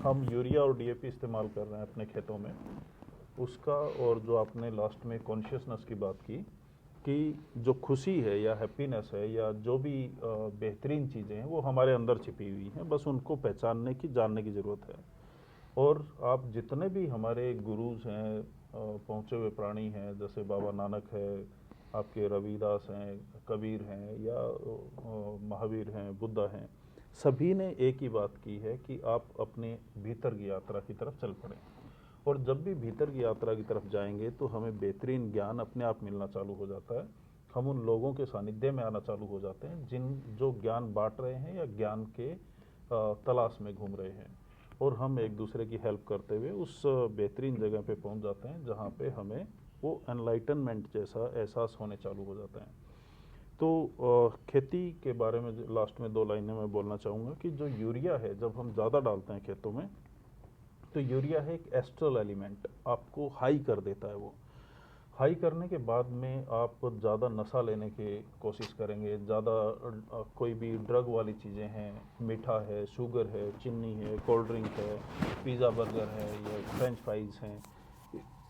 हम यूरिया और डीएपी इस्तेमाल कर रहे हैं अपने खेतों में, उसका और जो आपने लास्ट में कॉन्शियसनेस की बात की कि जो खुशी है या हैप्पीनेस है या जो भी बेहतरीन चीज़ें हैं वो हमारे अंदर छिपी हुई हैं, बस उनको पहचानने की, जानने की ज़रूरत है। और आप जितने भी हमारे गुरुज हैं, पहुँचे हुए प्राणी हैं, जैसे बाबा नानक है, आपके रविदास हैं, कबीर हैं, या महावीर हैं, बुद्धा हैं, सभी ने एक ही बात की है कि आप अपने भीतर की यात्रा की तरफ चल पड़ें। और जब भी भीतर की यात्रा की तरफ जाएंगे तो हमें बेहतरीन ज्ञान अपने आप मिलना चालू हो जाता है। हम उन लोगों के सानिध्य में आना चालू हो जाते हैं जो ज्ञान बांट रहे हैं या ज्ञान के तलाश में घूम रहे हैं, और हम एक दूसरे की हेल्प करते हुए उस बेहतरीन जगह पे पहुंच जाते हैं जहां पे हमें वो एनलाइटनमेंट जैसा एहसास होने चालू हो जाता है। तो खेती के बारे में लास्ट में 2 लाइनें मैं बोलना चाहूँगा कि जो यूरिया है जब हम ज़्यादा डालते हैं खेतों में, तो यूरिया है एक एस्ट्रल एलिमेंट, आपको हाई कर देता है। वो हाई करने के बाद में आप ज़्यादा नशा लेने की कोशिश करेंगे, ज़्यादा कोई भी ड्रग वाली चीज़ें हैं, मीठा है, शुगर है, चीनी है, कोल्ड ड्रिंक है, पिज़्ज़ा बर्गर है, या फ्रेंच फ्राइज़ हैं,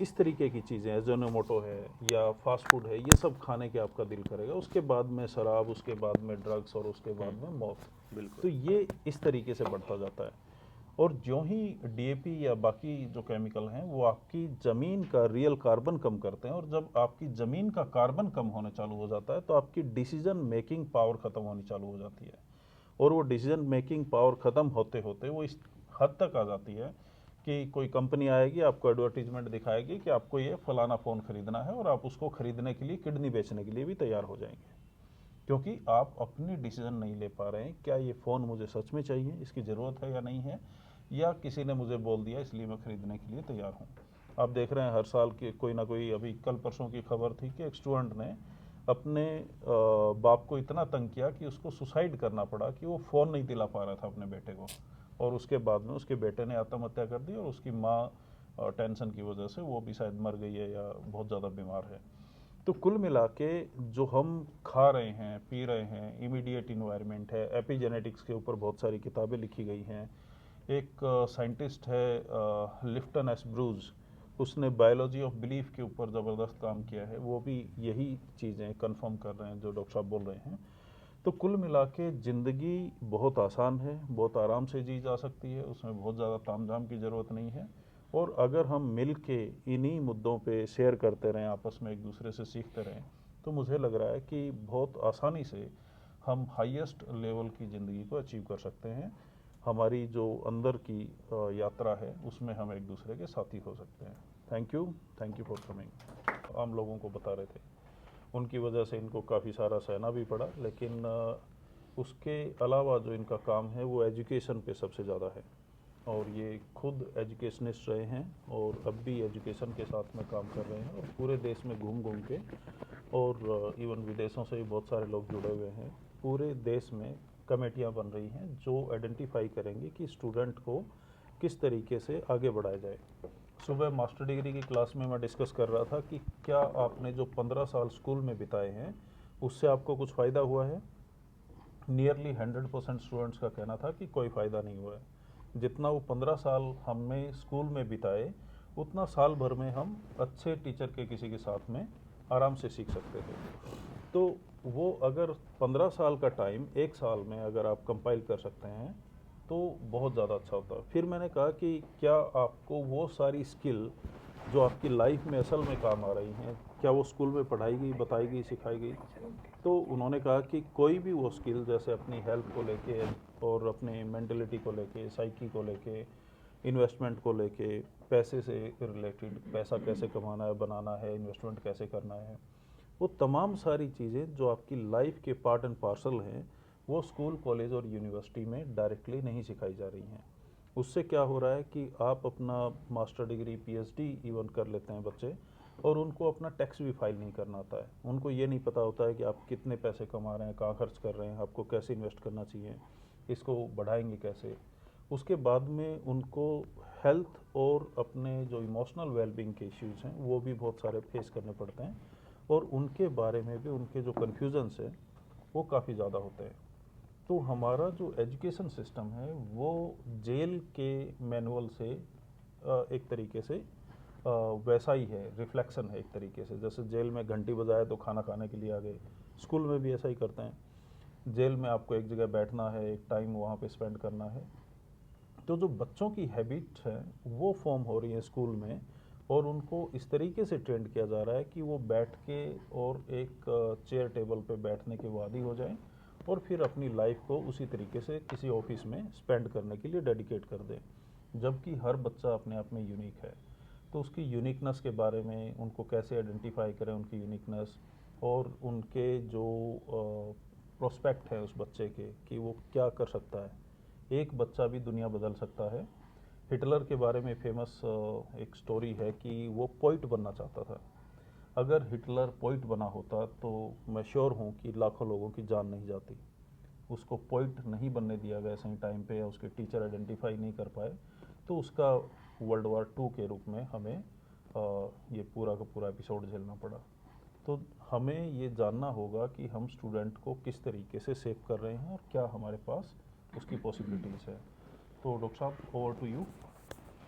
इस तरीके की चीज़ें हैं, जोनोमोटो है या फास्ट फूड है, ये सब खाने के आपका दिल करेगा। उसके बाद में शराब, उसके बाद में ड्रग्स, और उसके बाद में मौत। तो बिल्कुल। ये इस तरीके से बढ़ता जाता है। और ज्यों ही डीएपी या बाकी जो केमिकल हैं वो आपकी ज़मीन का रियल कार्बन कम करते हैं, और जब आपकी ज़मीन का कार्बन कम होने चालू हो जाता है तो आपकी डिसीजन मेकिंग पावर ख़त्म होनी चालू हो जाती है। और वो डिसीजन मेकिंग पावर ख़त्म होते होते वो इस हद तक आ जाती है कि कोई कंपनी आएगी, आपको एडवर्टीजमेंट दिखाएगी कि आपको ये फलाना फ़ोन ख़रीदना है, और आप उसको ख़रीदने के लिए किडनी बेचने के लिए भी तैयार हो जाएंगे, क्योंकि आप अपनी डिसीजन नहीं ले पा रहे हैं। क्या ये फ़ोन मुझे सच में चाहिए, इसकी ज़रूरत है या नहीं है, या किसी ने मुझे बोल दिया इसलिए मैं ख़रीदने के लिए तैयार हूँ। आप देख रहे हैं हर साल के कोई ना कोई, अभी कल परसों की खबर थी कि एक स्टूडेंट ने अपने बाप को इतना तंग किया कि उसको सुसाइड करना पड़ा कि वो फ़ोन नहीं दिला पा रहा था अपने बेटे को, और उसके बाद में उसके बेटे ने आत्महत्या कर दी, और उसकी माँ टेंशन की वजह से वो भी शायद मर गई है या बहुत ज़्यादा बीमार है। तो कुल मिला के जो हम खा रहे हैं, पी रहे हैं, इमीडिएट इन्वायरमेंट है, एपिजेनेटिक्स के ऊपर बहुत सारी किताबें लिखी गई हैं। एक साइंटिस्ट है लिफ्टन एस ब्रूज, उसने बायोलॉजी ऑफ बिलीफ के ऊपर ज़बरदस्त काम किया है, वो भी यही चीज़ें कंफर्म कर रहे हैं जो डॉक्टर साहब बोल रहे हैं। तो कुल मिला के ज़िंदगी बहुत आसान है, बहुत आराम से जी जा सकती है, उसमें बहुत ज़्यादा तामझाम की ज़रूरत नहीं है। और अगर हम मिल के इन्हीं मुद्दों पे शेयर करते रहें, आपस में एक दूसरे से सीखते रहें, तो मुझे लग रहा है कि बहुत आसानी से हम हाईएस्ट लेवल की ज़िंदगी को अचीव कर सकते हैं। हमारी जो अंदर की यात्रा है उसमें हम एक दूसरे के साथी हो सकते हैं। Thank you for coming. आम लोगों को बता रहे थे, उनकी वजह से इनको काफ़ी सारा सहना भी पड़ा, लेकिन उसके अलावा जो इनका काम है वो एजुकेशन पे सबसे ज़्यादा है, और ये खुद एजुकेशनिस्ट रहे हैं और अब भी एजुकेशन के साथ में काम कर रहे हैं, और पूरे देश में घूम घूम के, और इवन विदेशों से भी बहुत सारे लोग जुड़े हुए हैं। पूरे देश में कमेटियां बन रही हैं जो आइडेंटिफाई करेंगे कि स्टूडेंट को किस तरीके से आगे बढ़ाया जाए। सुबह मास्टर डिग्री की क्लास में मैं डिस्कस कर रहा था कि क्या आपने जो 15 साल स्कूल में बिताए हैं उससे आपको कुछ फ़ायदा हुआ है। नियरली 100% स्टूडेंट्स का कहना था कि कोई फ़ायदा नहीं हुआ है। जितना वो 15 साल हमने स्कूल में बिताए, उतना साल भर में हम अच्छे टीचर के किसी के साथ में आराम से सीख सकते थे। तो वो अगर 15 साल का टाइम एक साल में अगर आप कंपाइल कर सकते हैं तो बहुत ज़्यादा अच्छा होता है। फिर मैंने कहा कि क्या आपको वो सारी स्किल जो आपकी लाइफ में असल में काम आ रही हैं, क्या वो स्कूल में पढ़ाई गई, बताई गई, सिखाई गई। तो उन्होंने कहा कि कोई भी वो स्किल, जैसे अपनी हेल्थ को लेके और अपने मेंटलिटी को लेके, साइकी को लेके, इन्वेस्टमेंट को लेके, पैसे से रिलेटेड, पैसा कैसे कमाना है, बनाना है, इन्वेस्टमेंट कैसे करना है, वो तमाम सारी चीज़ें जो आपकी लाइफ के पार्ट एंड पार्सल हैं, वो स्कूल, कॉलेज और यूनिवर्सिटी में डायरेक्टली नहीं सिखाई जा रही हैं। उससे क्या हो रहा है कि आप अपना मास्टर डिग्री, पीएचडी इवन कर लेते हैं बच्चे, और उनको अपना टैक्स भी फाइल नहीं करना आता है। उनको ये नहीं पता होता है कि आप कितने पैसे कमा रहे हैं, कहाँ खर्च कर रहे हैं, आपको कैसे इन्वेस्ट करना चाहिए, इसको बढ़ाएंगे कैसे। उसके बाद में उनको हेल्थ और अपने जो इमोशनल वेलबींग के इश्यूज़ हैं वो भी बहुत सारे फेस करने पड़ते हैं, और उनके बारे में भी उनके जो कन्फ्यूजन्स हैं वो काफ़ी ज़्यादा होते हैं। तो हमारा जो एजुकेशन सिस्टम है वो जेल के मैनुअल से एक तरीके से वैसा ही है, रिफ्लेक्शन है एक तरीके से। जैसे जेल में घंटी बजाए तो खाना खाने के लिए आ गए, स्कूल में भी ऐसा ही करते हैं। जेल में आपको एक जगह बैठना है, एक टाइम वहाँ पे स्पेंड करना है। तो जो बच्चों की हैबिट है वो फॉर्म हो रही है स्कूल में, और उनको इस तरीके से ट्रेंड किया जा रहा है कि वो बैठ के और एक चेयर टेबल पे बैठने के वादी हो जाएं और फिर अपनी लाइफ को उसी तरीके से किसी ऑफिस में स्पेंड करने के लिए डेडिकेट कर दें। जबकि हर बच्चा अपने आप में यूनिक है, तो उसकी यूनिकनेस के बारे में उनको कैसे आइडेंटिफाई करें, उनकी यूनिकनेस और उनके जो प्रोस्पेक्ट है उस बच्चे के कि वो क्या कर सकता है। एक बच्चा भी दुनिया बदल सकता है। हिटलर के बारे में फेमस एक स्टोरी है कि वो पोइट बनना चाहता था। अगर हिटलर पोइट बना होता तो मैं श्योर हूँ कि लाखों लोगों की जान नहीं जाती। उसको पोइट नहीं बनने दिया गया सही टाइम पे, या उसके टीचर आइडेंटिफाई नहीं कर पाए, तो उसका वर्ल्ड वॉर 2 के रूप में हमें ये पूरा का पूरा एपिसोड झेलना पड़ा। तो हमें ये जानना होगा कि हम स्टूडेंट को किस तरीके से सेव कर रहे हैं और क्या हमारे पास उसकी पॉसिबिलिटीज़ है। तो डॉक्टर साहब, ओवर टू यू।